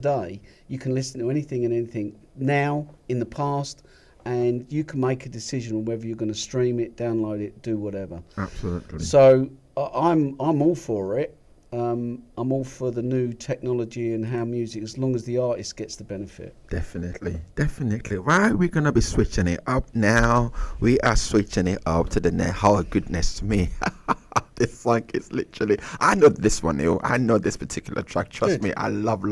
day, you can listen to anything and anything now, in the past, and you can make a decision on whether you're going to stream it, download it, do whatever. Absolutely. So I'm all for it. I'm all for the new technology and how music, as long as the artist gets the benefit. Definitely. Right, we're gonna be switching it up now. We are switching it up to the next. Oh goodness me. This song is literally, I know this one, I know this particular track. Trust me, I love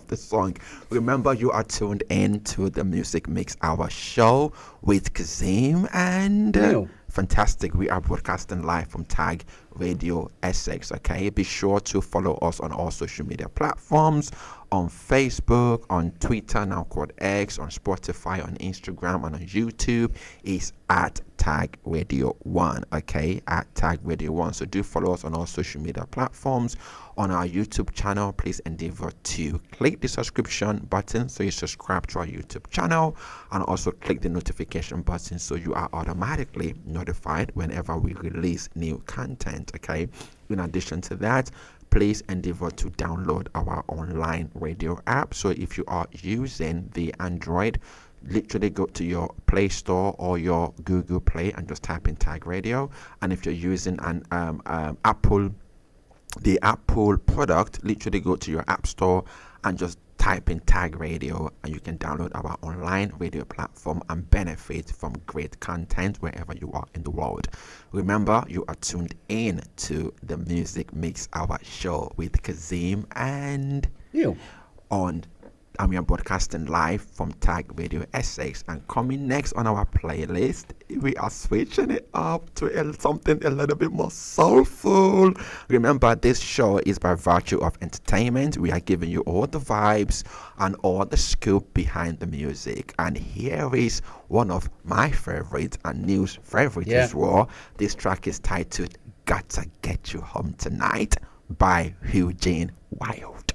this song. Remember, you are tuned in to the Music Mix Hour show with Kazeem and Neil. Fantastic. We are broadcasting live from Tag Radio Essex. Okay, be sure to follow us on all social media platforms, on Facebook, on Twitter, now called X, on Spotify, on Instagram, and on YouTube. Is at Tag Radio 1. Okay, at Tag Radio 1. So do follow us on all social media platforms. On our YouTube channel, please endeavor to click the subscription button so you subscribe to our YouTube channel, and also click the notification button so you are automatically notified whenever we release new content. Okay, in addition to that, please endeavor to download our online radio app. So if you are using the Android, literally go to your Play Store or your Google Play and just type in Tag Radio. And if you're using an the Apple product, literally go to your App Store and just type in Tag Radio, and you can download our online radio platform and benefit from great content wherever you are in the world. Remember, you are tuned in to the Music Mix Hour show with Kazeem and Neil. And we are broadcasting live from Tag Radio Essex. And coming next on our playlist, we are switching it up to something a little bit more soulful. Remember, this show is by virtue of entertainment. We are giving you all the vibes and all the scoop behind the music. And here is one of my favorites and Neil's favorite as well. This track is titled Gotta Get You Home Tonight by Eugene Wild.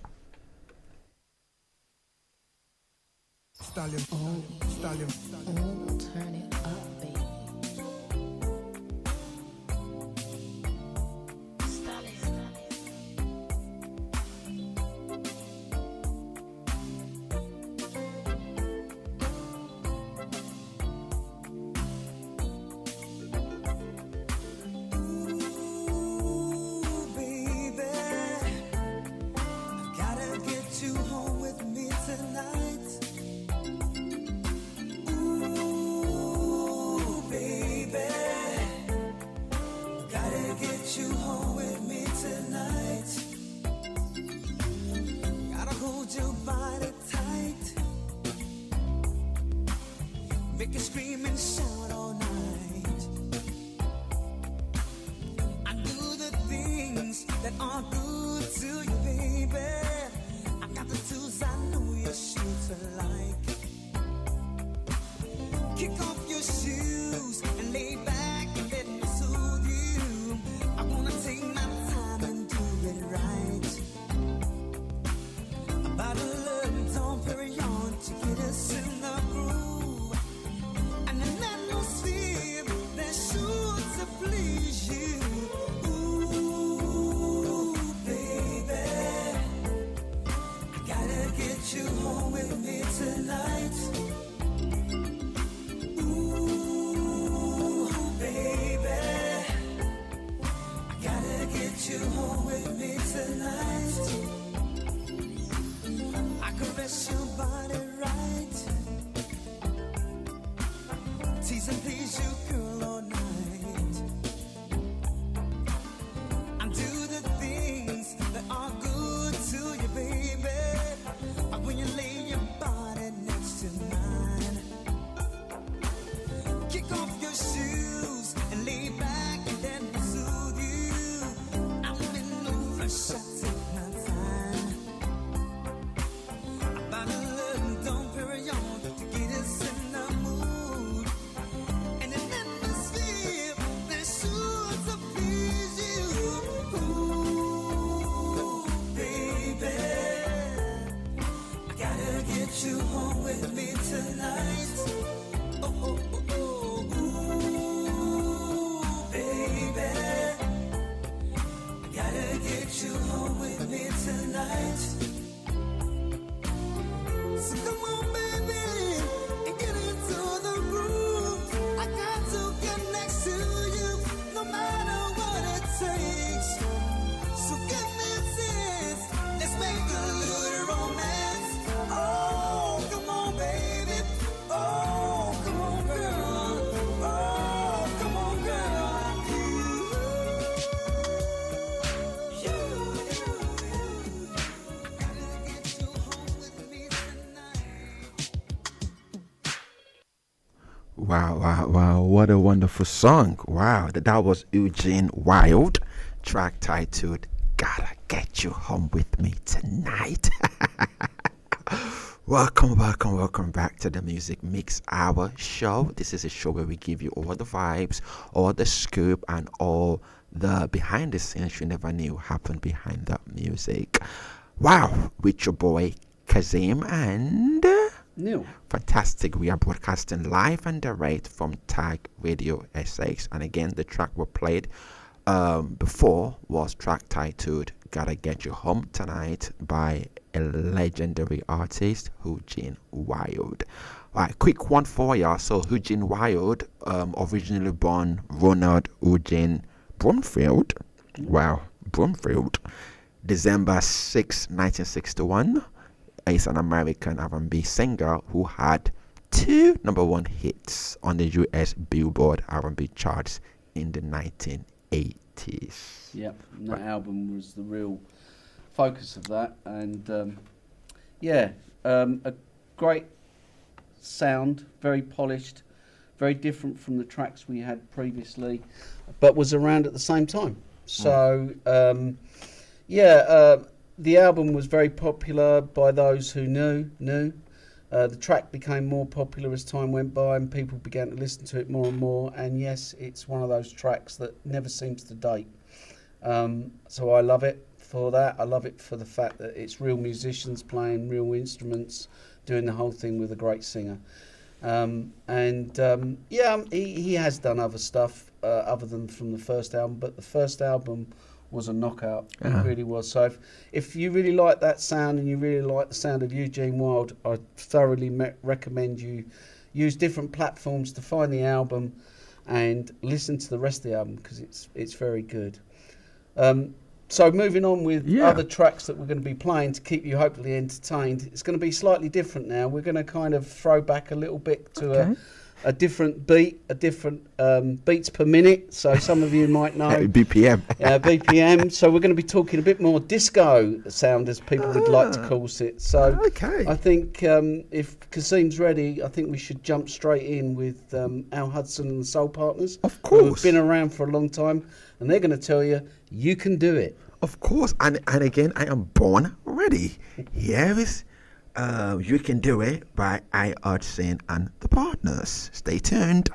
Stallion, stallion, Oh, turn it up, baby. Ooh, baby, I gotta get you home with me tonight. You home with me tonight. Gotta hold your body tight, make you scream and shout all night. I do the things that are good to you, baby. I got the tools I know you're sure to like. Kick off your shoes and lay back and let me soothe you. I wanna take my time and do it right. About a love Dom Perignon to get us in the groove, and an atmosphere that's sure to please you. Ooh, baby, I gotta get you home with me tonight. You home with me tonight. I caress your body right, tease and please you, girl, all night. I do the things that are good to you, baby. When you lay your body next to mine, kick off your shoes and lay back and then soothe you. I take my time. About a little Dom Perignon to get us in the mood, and an atmosphere that's sure to please you. Ooh, baby, I gotta get you home with me tonight. Oh, oh, oh, oh, ooh, baby. Gotta get you home with me tonight. Wow, wow, wow. What a wonderful song. Wow. That was Eugene Wild, track titled Gotta Get You Home With Me Tonight. Welcome back to the Music Mix Hour show. This is a show where we give you all the vibes, all the scoop, and all the behind the scenes you never knew happened behind the music. Wow, with your boy Kazeem and Neil. fantastic. We are broadcasting live and direct from Tag Radio SX. And again, the track we played before was track titled Gotta Get You Home Tonight by a legendary artist, Eugene Wild. Alright, quick one for ya. So Eugene Wild, originally born Ronald Eugene Brumfield. Wow, Brumfield. December 6, 1961. Is an American R&B singer who had 2 number 1 hits on the US Billboard R&B charts in the 1980s. Yep, and that album was the real focus of that. And a great sound, very polished, very different from the tracks we had previously, but was around at the same time. So, the album was very popular by those who knew. The track became more popular as time went by and people began to listen to it more and more. And yes, it's one of those tracks that never seems to date. So I love it for that. I love it for the fact that it's real musicians playing real instruments, doing the whole thing with a great singer. He has done other stuff other than from the first album, but the first album was a knockout. It really was. So if you really like that sound and you really like the sound of Eugene Wild, I thoroughly recommend you use different platforms to find the album and listen to the rest of the album because it's very good. So moving on with other tracks that we're going to be playing to keep you hopefully entertained. It's going to be slightly different now. We're going to kind of throw back a little bit to a different beat, a different beats per minute. So some of you might know BPM. BPM. So we're going to be talking a bit more disco sound, as people would like to call it. So I think if Kazeem's ready, I think we should jump straight in with Al Hudson and the Soul Partners. Of course. Who've been around for a long time, and they're going to tell you you can do it. Of course. And again, I am born ready. Here is You Can Do It by I Hudson and the Partners. Stay tuned.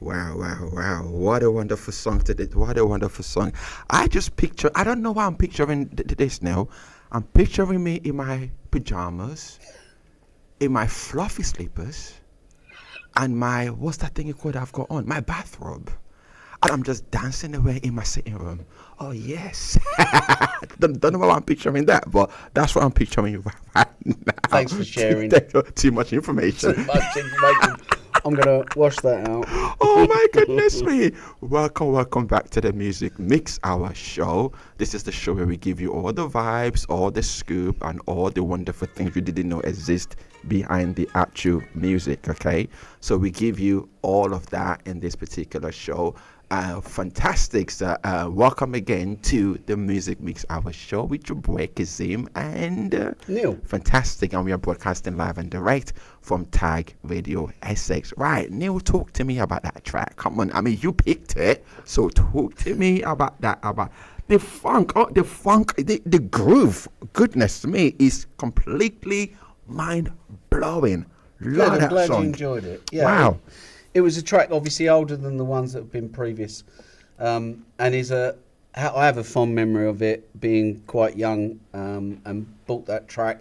Wow, wow, wow. What a wonderful song today. What a wonderful song. I just picture, I don't know why I'm picturing this now. I'm picturing me in my pajamas, in my fluffy slippers, and my, what's that thing you called I've got on? My bathrobe. And I'm just dancing away in my sitting room. Oh, yes. don't know why I'm picturing that, but that's what I'm picturing right now. Thanks for sharing. Too much information. Too much information. I'm going to wash that out. Oh my goodness me. Welcome back to the Music Mix Hour show. This is the show where we give you all the vibes, all the scoop, and all the wonderful things you didn't know exist behind the actual music, okay? So we give you all of that in this particular show. Fantastic. So, welcome again to the Music Mix Hour show with your boy Kazeem and Neil. Fantastic. And we are broadcasting live and direct from Tag Radio Essex. Right, Neil, talk to me about that track. Come on, I mean, you picked it, so talk to me about that, about the funk. Oh, the funk, the groove, goodness me, is completely mind-blowing. Love I'm that glad song. you enjoyed it. Yeah, Wow. It was a track obviously older than the ones that have been previous, and I have a fond memory of it being quite young, and bought that track,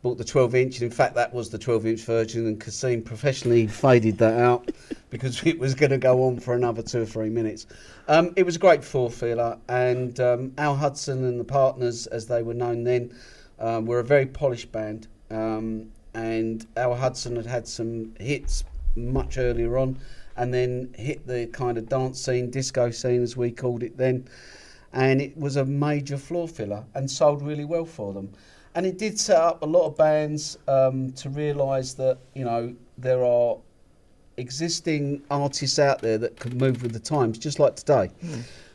bought the 12-inch, and in fact that was the 12-inch version, and Kazeem professionally faded that out because it was going to go on for another 2 or 3 minutes. It was a great four-feeler, and Al Hudson and the Partners, as they were known then, were a very polished band, and Al Hudson had some hits much earlier on, and then hit the kind of dance scene, disco scene as we called it then, and it was a major floor filler and sold really well for them. And it did set up a lot of bands to realise that, you know, there are existing artists out there that can move with the times, just like today.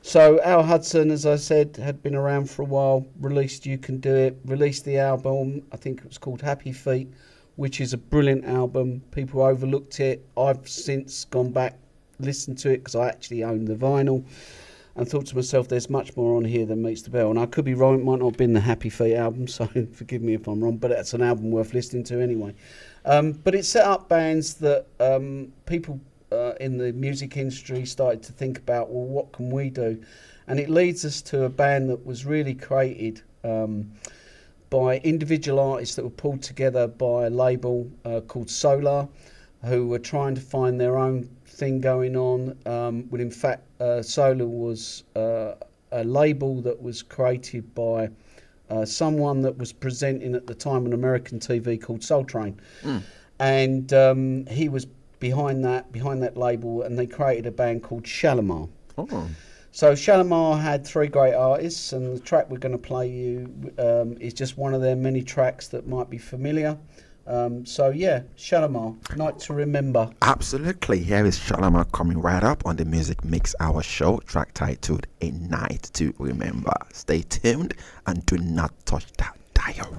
So Al Hudson, as I said, had been around for a while, released You Can Do It, released the album, I think it was called Happy Feet, which is a brilliant album. People overlooked it. I've since gone back, listened to it, because I actually own the vinyl, and thought to myself, there's much more on here than meets the bill. And I could be wrong, it might not have been the Happy Feet album, so forgive me if I'm wrong, but it's an album worth listening to anyway. But it set up bands that people in the music industry started to think about, well, what can we do? And it leads us to a band that was really created by individual artists that were pulled together by a label called Solar, who were trying to find their own thing going on. When in fact, Solar was a label that was created by someone that was presenting at the time on American TV called Soul Train, and he was behind that label, and they created a band called Shalimar. Oh. So Shalimar had 3 great artists, and the track we're going to play you is just one of their many tracks that might be familiar. So yeah, Shalimar, Night to Remember. Absolutely. Here is Shalimar coming right up on the Music Mix Hour show, track titled A Night to Remember. Stay tuned and do not touch that dial.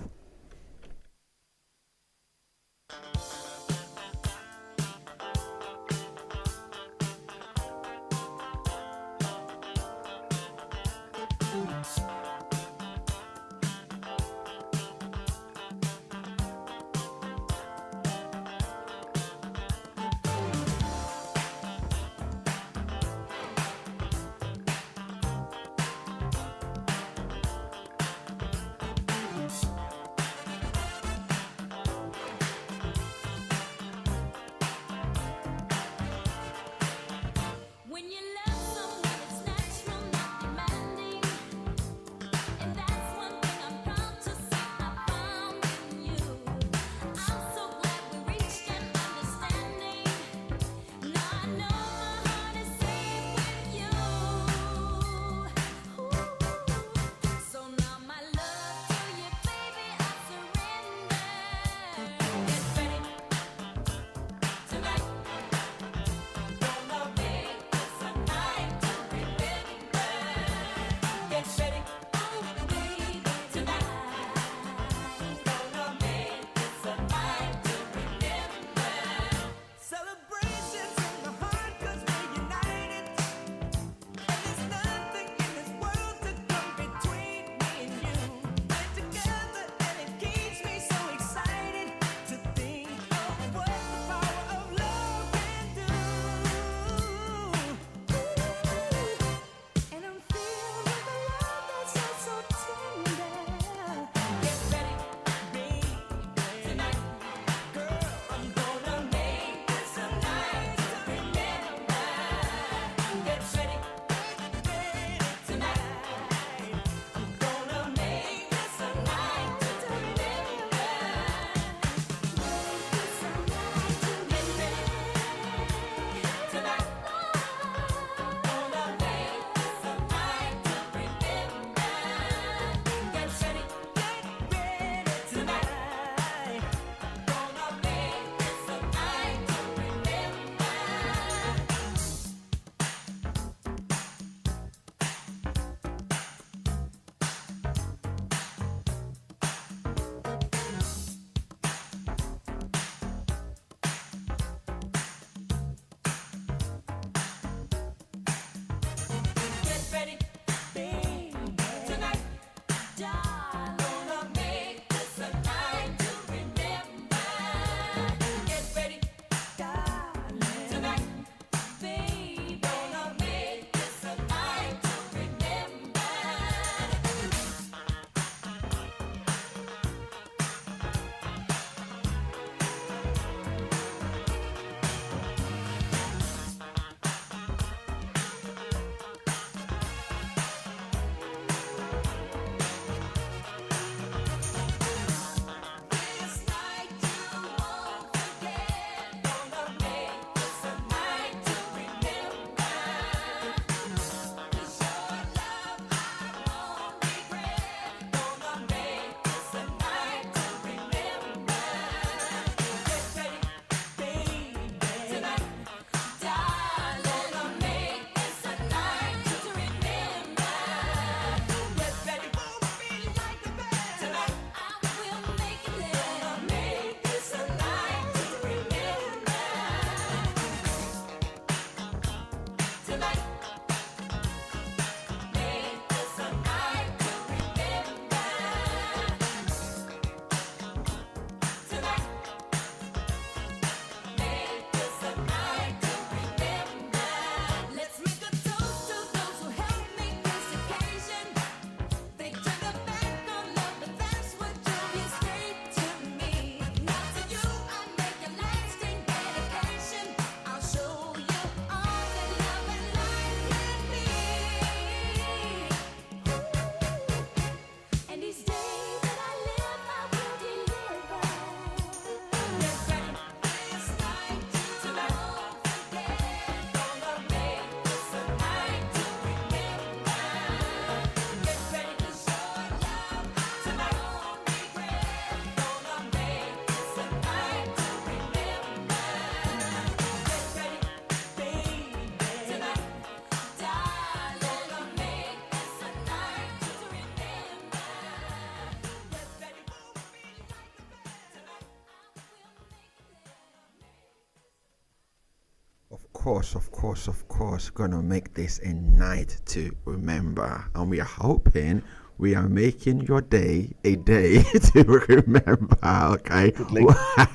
of course, gonna make this a night to remember, and we are hoping we are making your day a day to remember. Okay,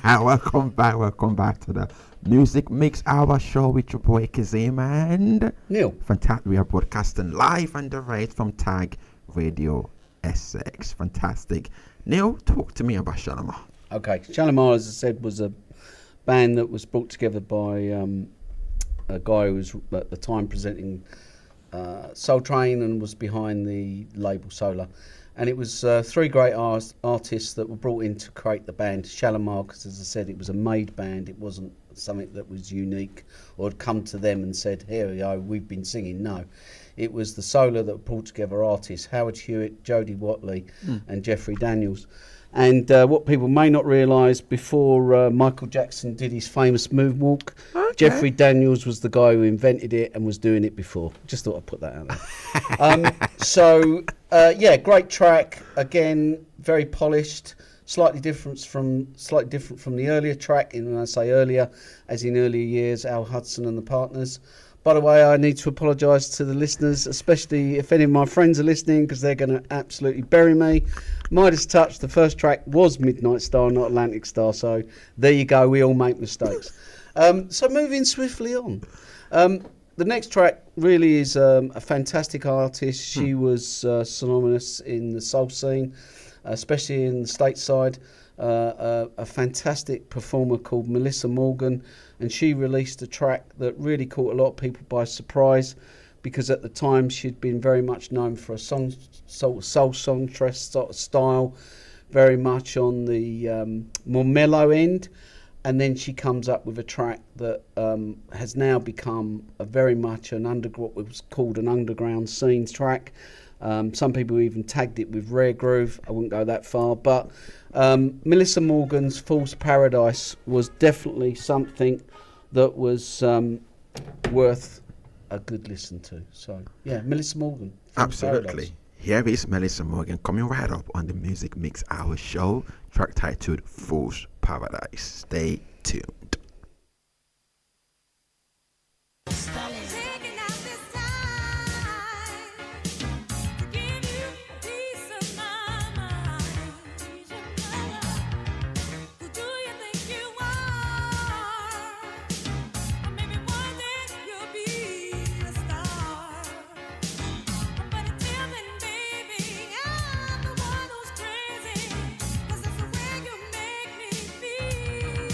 welcome back to the Music Mix Hour show with your boy Kazeem and Neil. Fantastic. We are broadcasting live and direct from Tag Radio Essex. Fantastic. Neil, talk to me about Shalimar. Okay, Shalimar, as I said, was a band that was brought together by a guy who was at the time presenting Soul Train and was behind the label Solar. And it was three great artists that were brought in to create the band Shalimar, because as I said, it was a made band. It wasn't something that was unique or had come to them and said, here we go, we've been singing. No, it was the Solar that brought together artists, Howard Hewitt, Jodie Watley and Jeffrey Daniels. And what people may not realise, before Michael Jackson did his famous moonwalk, Jeffrey Daniels was the guy who invented it and was doing it before. Just thought I'd put that out there. Great track. Again, very polished. Slightly different from the earlier track. And when I say earlier, as in earlier years, Al Hudson and the Partners. By the way, I need to apologise to the listeners, especially if any of my friends are listening, because they're going to absolutely bury me. Midas Touch, the first track, was Midnight Star, not Atlantic Star. So there you go. We all make mistakes. So moving swiftly on. The next track really is a fantastic artist. She was synonymous in the soul scene, especially in the stateside. A fantastic performer called Melissa Morgan, and she released a track that really caught a lot of people by surprise, because at the time she'd been very much known for a soul songstress sort of style, very much on the more mellow end. And then she comes up with a track that has now become very much what was called an underground scene track. Some people even tagged it with Rare Groove. I wouldn't go that far, but Melissa Morgan's Fool's Paradise was definitely something that was worth a good listen to. So, yeah, Melissa Morgan. Absolutely. Paradise. Here is Melissa Morgan coming right up on the Music Mix Hour show, track titled Fool's Paradise. Stay tuned. Taking out this time to give you peace of mind. Who do you think you are? Or maybe one day you'll be a star. But until then, baby, I'm the one who's crazy. 'Cause that's the way you make me feel.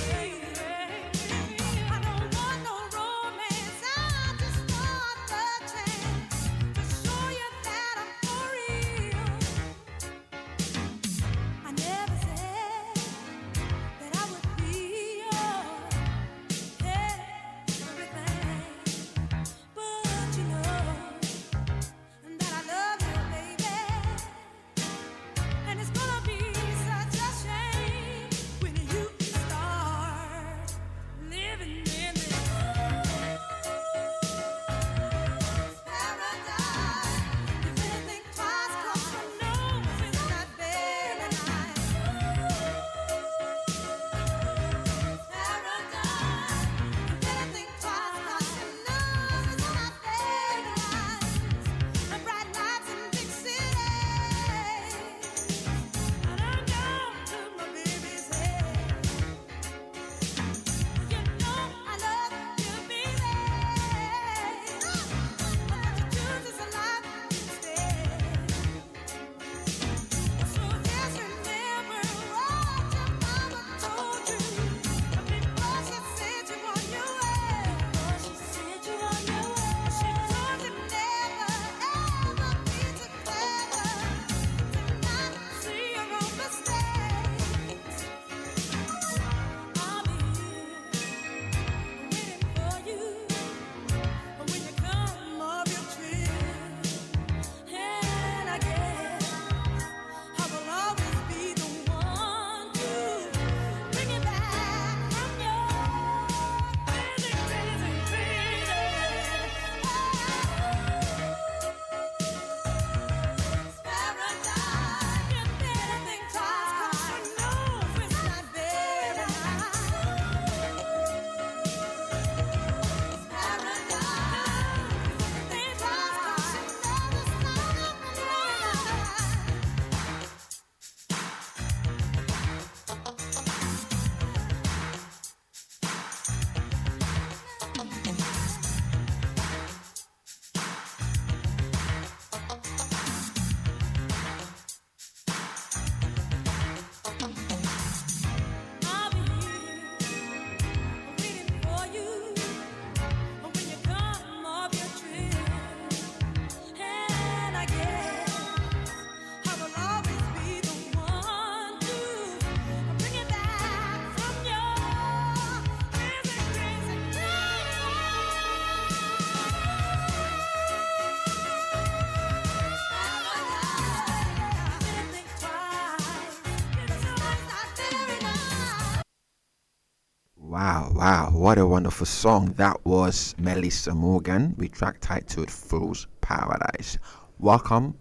Wow, what a wonderful song. That was Melissa Morgan with track titled Fool's Paradise. Welcome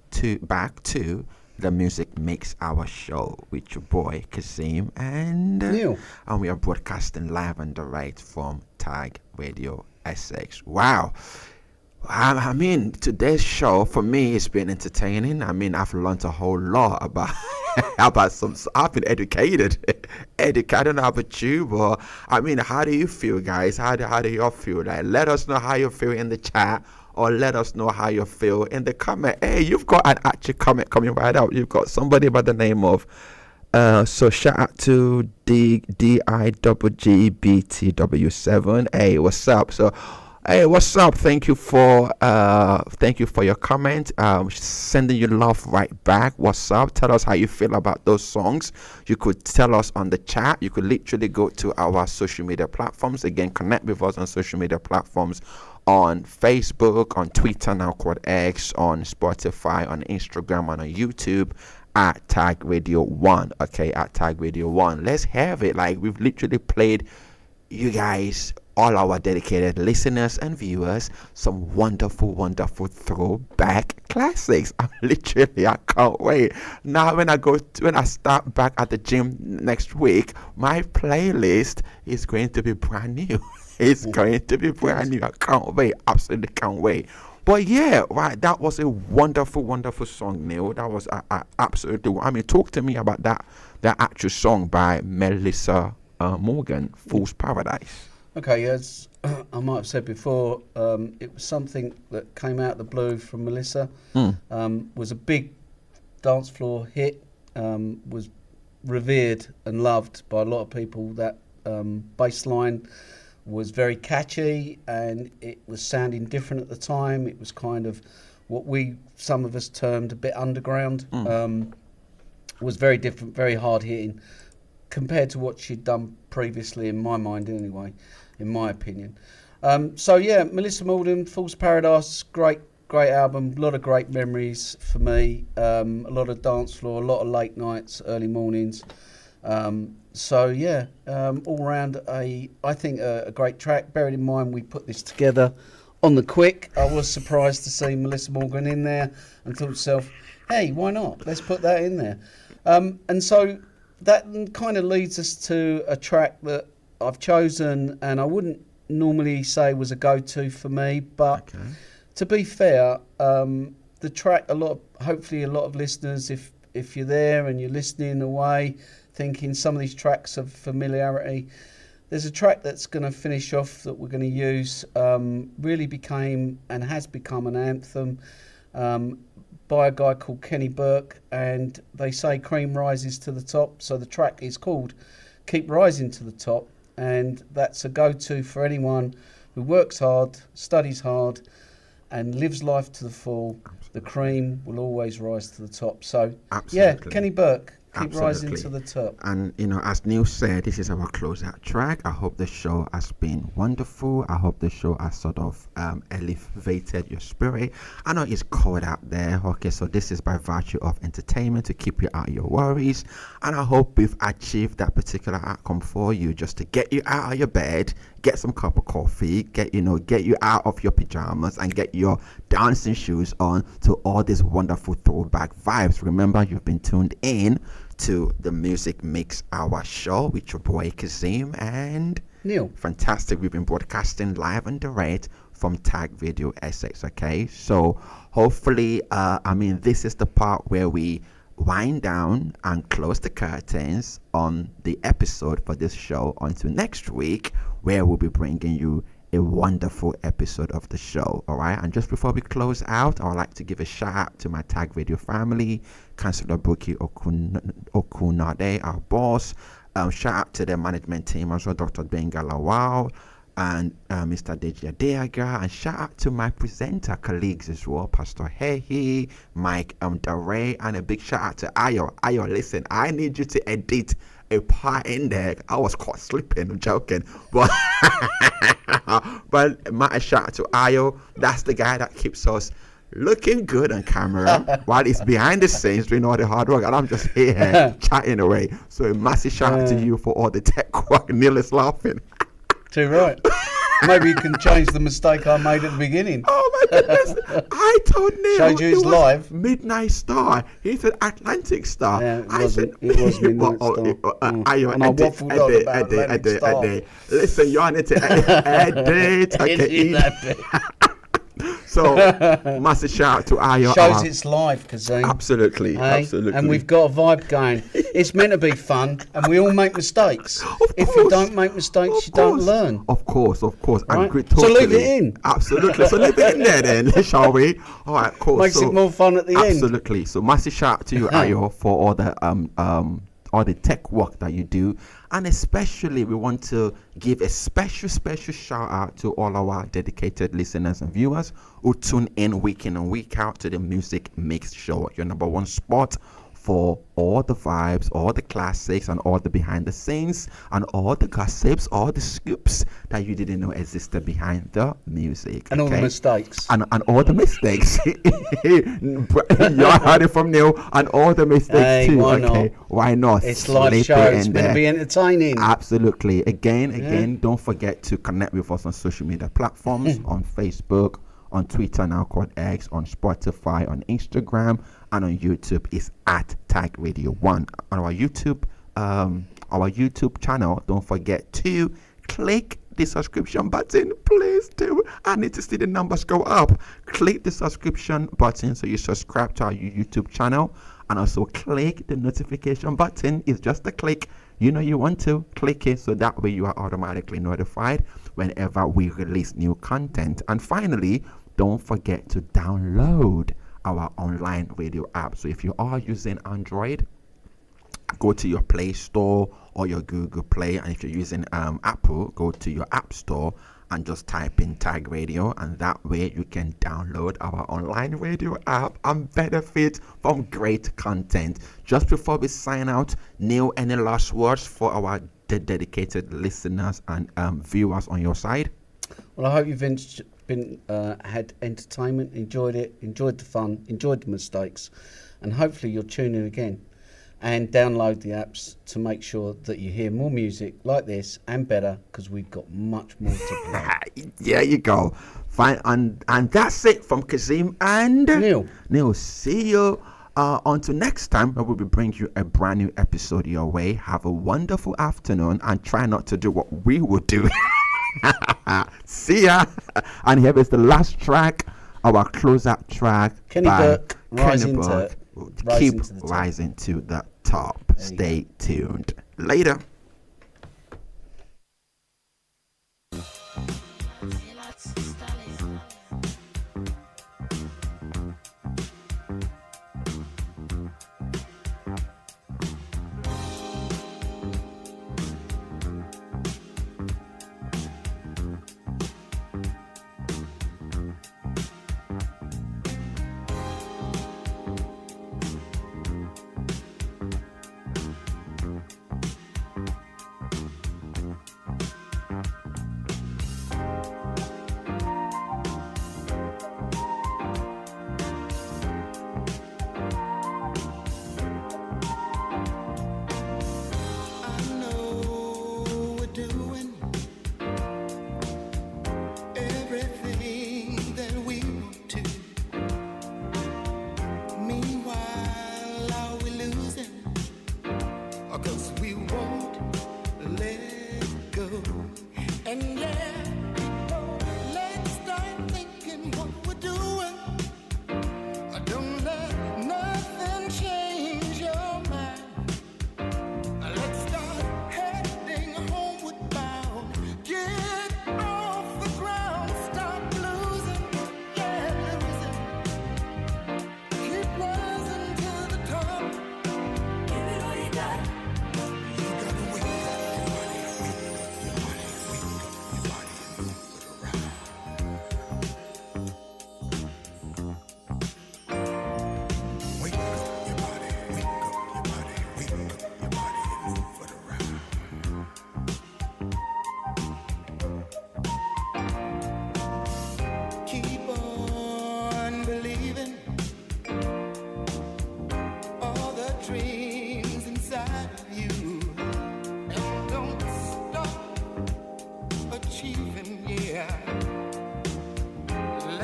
back to the Music Makes Our Show with your boy Kazeem and Neil. And we are broadcasting live and direct from Tag Radio Essex. Wow. I mean, today's show for me has been entertaining. I mean, I've learned a whole lot about I've been educated. I don't know about you, but I mean, how do you feel, guys? How do you all feel? Like, let us know how you feel in the chat, or let us know how you feel in the comment. Hey, you've got an actual comment coming right out. You've got somebody by the name of so shout out to DIGGBTW7. Hey, what's up? So hey, what's up? Thank you for your comment. Sending you love right back. What's up? Tell us how you feel about those songs. You could tell us on the chat. You could literally go to our social media platforms. Again, connect with us on social media platforms on Facebook, on Twitter, now called X, on Spotify, on Instagram, and on YouTube at Tag Radio 1. Okay, at Tag Radio 1. Let's have it. Like, we've literally played you guys, all our dedicated listeners and viewers, some wonderful throwback classics. I can't wait. Now when I start back at the gym next week, my playlist is going to be brand new. It's going to be brand new. I can't wait. Absolutely can't wait. But yeah, right, that was a wonderful song, Neil. That was absolutely, I mean, talk to me about that actual song by Melissa Morgan, Fool's Paradise. Okay, as I might have said before, it was something that came out of the blue from Melissa. Was a big dance floor hit, was revered and loved by a lot of people. That bass line was very catchy, and it was sounding different at the time. It was kind of what some of us termed a bit underground. Was very different, very hard hitting compared to what she'd done previously, in my mind anyway, in my opinion. So yeah, Melissa Morgan, Fool's Paradise, great album, a lot of great memories for me, a lot of dance floor, a lot of late nights, early mornings. So yeah, all round I think a great track. Bearing in mind we put this together on the quick, I was surprised to see Melissa Morgan in there and thought to myself, hey, why not? Let's put that in there. And so that kind of leads us to a track that I've chosen, and I wouldn't normally say was a go-to for me, but to be fair, the track, hopefully a lot of listeners, if you're there and you're listening away, thinking some of these tracks of familiarity, there's a track that's going to finish off that we're going to use, really became and has become an anthem by a guy called Kenny Burke, and they say cream rises to the top, so the track is called Keep Rising to the Top, and that's a go-to for anyone who works hard, studies hard, and lives life to the full. The cream will always rise to the top. So yeah, Kenny Burke, Keep Rising to the Top. And you know, as Neil said, this is our closeout track. I hope the show has been wonderful. I hope the show has sort of elevated your spirit. I know it's cold out there, okay, so this is by virtue of entertainment to keep you out of your worries, and I hope we've achieved that particular outcome for you, just to get you out of your bed, get some cup of coffee, get you out of your pajamas and get your dancing shoes on to all these wonderful throwback vibes. Remember, you've been tuned in to the Music Makes Our Show with your boy Kazeem and Neil. Fantastic. We've been broadcasting live and direct from Tag Radio Essex. Okay, so hopefully, this is the part where we wind down and close the curtains on the episode for this show until next week, where we'll be bringing you a wonderful episode of the show. All right, and just before we close out, I would like to give a shout out to my Tag Radio family, Councillor Buki Okunade, our boss. Shout out to the management team as well, Dr. Benga Lawal and Mr. Deji Adeaga, and shout out to my presenter colleagues as well, Pastor Hehi, Mike Dare, and a big shout out to Ayo. Ayo, listen, I need you to edit a part in there. I was caught sleeping, I'm joking, but but my shout out to Ayo. That's the guy that keeps us looking good on camera while he's behind the scenes doing all the hard work, and I'm just here chatting away. So a massive shout out to you for all the tech work. Neil is laughing. Too right. Maybe you can change the mistake I made at the beginning. Oh my goodness! I told Neil Showed you it it's was live. Midnight Star. He said Atlantic Star. Yeah, it I wasn't. said, It was Midnight Star. Ayo, And I waffled on about Atlantic Star. Listen, you're on it. Eddie, take it easy. So, massive shout out to Ayo. Shows it's live, Kazeem. Absolutely, Hey? absolutely. And we've got a vibe going. It's meant to be fun, and we all make mistakes. If you course. don't make mistakes, you don't learn. Of course. Right? Agree, So totally. leave it in. Absolutely. So leave it in there then, shall we? All right, cool. Makes so, it more fun at the end. Absolutely. So massive shout out to you, Ayo, for all the tech work that you do, and especially we want to give a special shout out to all our dedicated listeners and viewers who tune in week and week out to the Music Mix Show, your number one spot for all the vibes, all the classics, and all the behind the scenes, and all the gossips, all the scoops that you didn't know existed behind the music. And all the mistakes. And all the mistakes. You heard it from Neil. And all the mistakes Hey, too. why Okay, not? why not? It's live Slip show. it It's in meant to there. be entertaining. Absolutely. Again, don't forget to connect with us on social media platforms, on Facebook, on Twitter, now called X, on Spotify, on Instagram, and on YouTube is at Tag Radio 1. On our YouTube channel, don't forget to click the subscription button. Please do. I need to see the numbers go up. Click the subscription button so you subscribe to our YouTube channel, and also click the notification button. It's just a click. You know you want to click it, so that way you are automatically notified whenever we release new content. And finally, don't forget to download our online radio app. So if you are using Android, go to your Play Store or your Google Play, and if you're using Apple, go to your App Store and just type in Tag Radio, and that way you can download our online radio app and benefit from great content. Just before we sign out, Neil, any last words for our dedicated listeners and viewers on your side? Well, I hope you've had entertainment, enjoyed the fun, enjoyed the mistakes, and hopefully you'll tune in again and download the apps to make sure that you hear more music like this and better, because we've got much more to play. There you go. Fine, and that's it from Kazeem and Neil. See you until next time, where we will bring you a brand new episode your way. Have a wonderful afternoon, and try not to do what we would do. See ya. And here is the last track, our closeout track. Kenny by Burke, Kenny Burke. Keep rising to the top. Stay tuned. Later.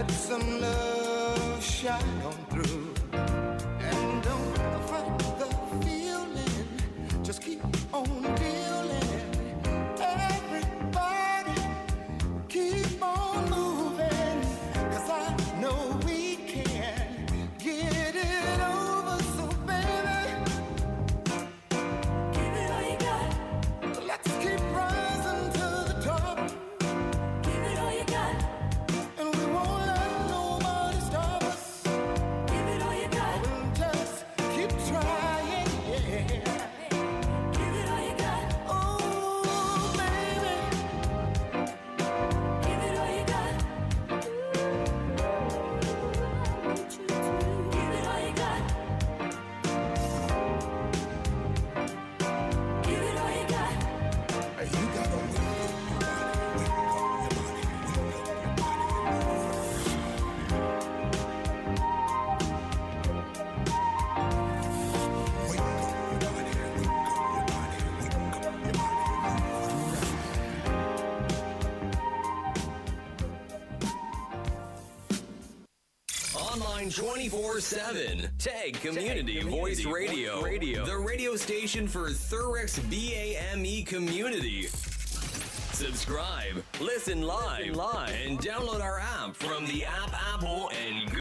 Let some love shine on through. And don't fight the feeling. Just keep on dealing. Everybody keep on moving. 'Cause I know we can get it over. So baby, give it all you got. Let's keep rising to the top. Give it all you got. And we won't let nobody stop us. Give it all you got. We'll just keep trying, yeah. Give it all you got. Oh, baby. Give it all you got. Give it all you got. Give it all you got. You gotta wake up your body, wake up your body, wake up your body. Wake up your body, wake up your body, Online 24/7. Tag Community Voice Radio. The radio station for Thurrock's BAME community. Subscribe, listen live, and download our app from the Apple and